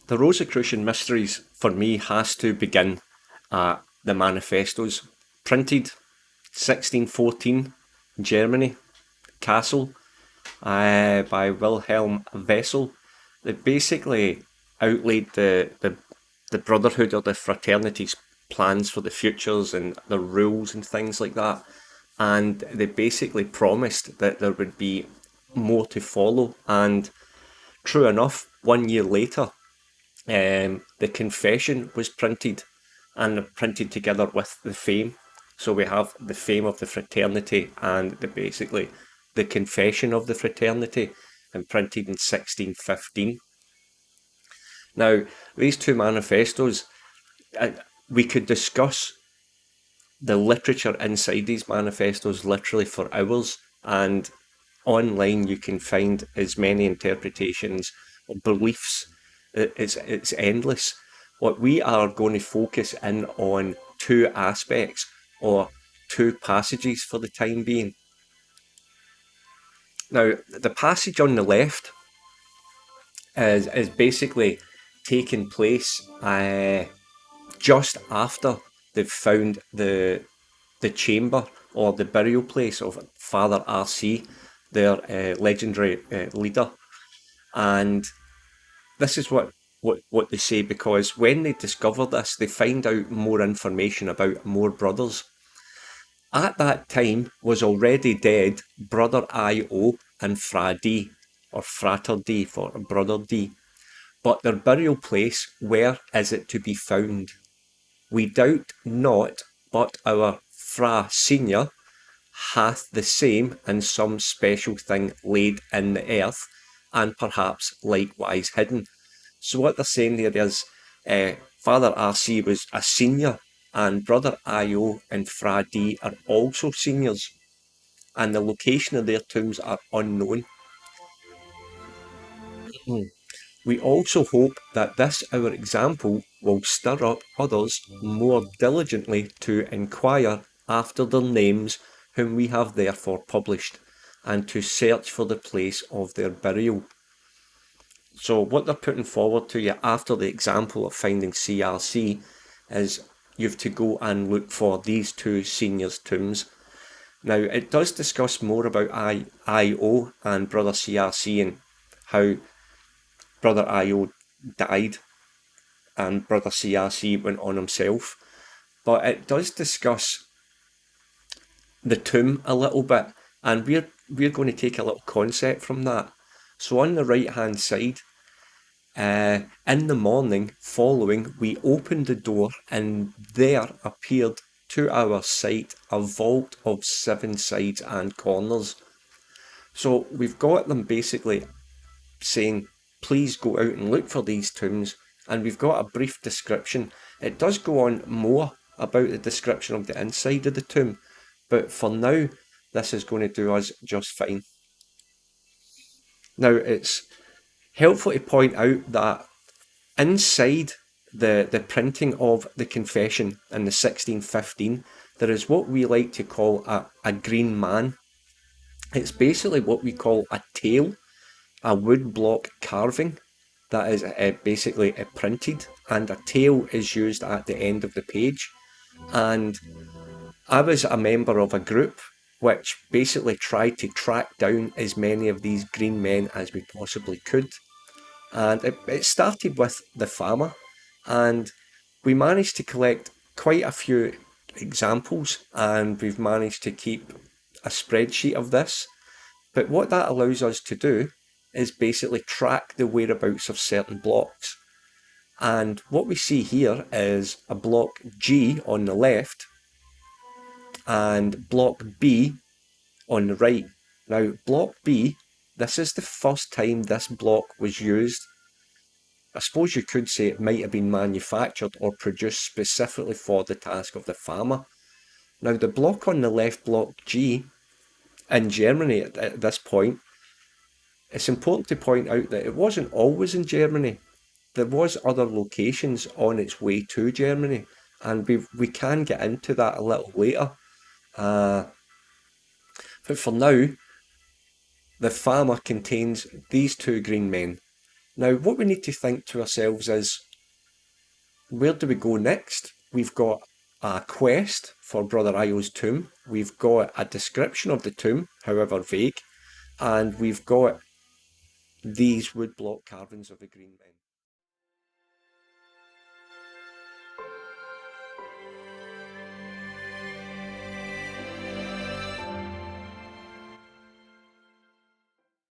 The Rosicrucian Mysteries for me has to begin at the manifestos, printed 1614, Germany, Kassel, by Wilhelm Wessel. They basically outlaid the brotherhood or the fraternity's plans for the futures and the rules and things like that. And they basically promised that there would be more to follow. And true enough, 1 year later, the Confession was printed and printed together with the Fame. So we have the Fame of the Fraternity and basically the Confession of the Fraternity, and printed in 1615. Now, these two manifestos, uh, we could discuss the literature inside these manifestos literally for hours, and online you can find as many interpretations or beliefs. It's endless. What we are going to focus in on two aspects or two passages for the time being. Now, the passage on the left is basically taking place just after they've found the chamber or the burial place of Father R.C., their legendary leader. And this is what they say, because when they discover this, they find out more information about more brothers. At that time was already dead Brother I.O. and Fra D, or Frater D for Brother D. But their burial place, where is it to be found? We doubt not but our Fra Senior hath the same and some special thing laid in the earth, and perhaps likewise hidden. So what they're saying there is Father R.C. was a senior, and Brother I.O. and Fra D are also seniors, and the location of their tombs are unknown. We also hope that this our example will stir up others more diligently to inquire after their names, whom we have therefore published, and to search for the place of their burial. So what they're putting forward to you after the example of finding CRC is you've to go and look for these two seniors' tombs. Now, it does discuss more about I.O. and Brother CRC and how Brother I.O. died and Brother CRC went on himself. But it does discuss the tomb a little bit, and we're going to take a little concept from that. So on the right hand side, in the morning following, we opened the door, and there appeared to our sight a vault of 7 sides and corners. So we've got them basically saying, please go out and look for these tombs, and we've got a brief description. It does go on more about the description of the inside of the tomb, but for now, this is going to do us just fine. Now, it's helpful to point out that inside the printing of the Confession in the 1615, there is what we like to call a green man. It's basically what we call a tail, a wood block carving that is basically printed, and a tail is used at the end of the page. And I was a member of a group which basically tried to track down as many of these green men as we possibly could. And it started with the farmer, and we managed to collect quite a few examples, and we've managed to keep a spreadsheet of this. But what that allows us to do is basically track the whereabouts of certain blocks. And what we see here is a block G on the left and block B on the right. Now, block B, this is the first time this block was used. I suppose you could say it might have been manufactured or produced specifically for the task of the farmer. Now, the block on the left, block G, in Germany at this point, it's important to point out that it wasn't always in Germany. There was other locations on its way to Germany, and we can get into that a little later. But for now, the farmer contains these two green men. Now, what we need to think to ourselves is, where do we go next? We've got a quest for Brother Io's tomb. We've got a description of the tomb, however vague, and we've got these woodblock carvings of the green men.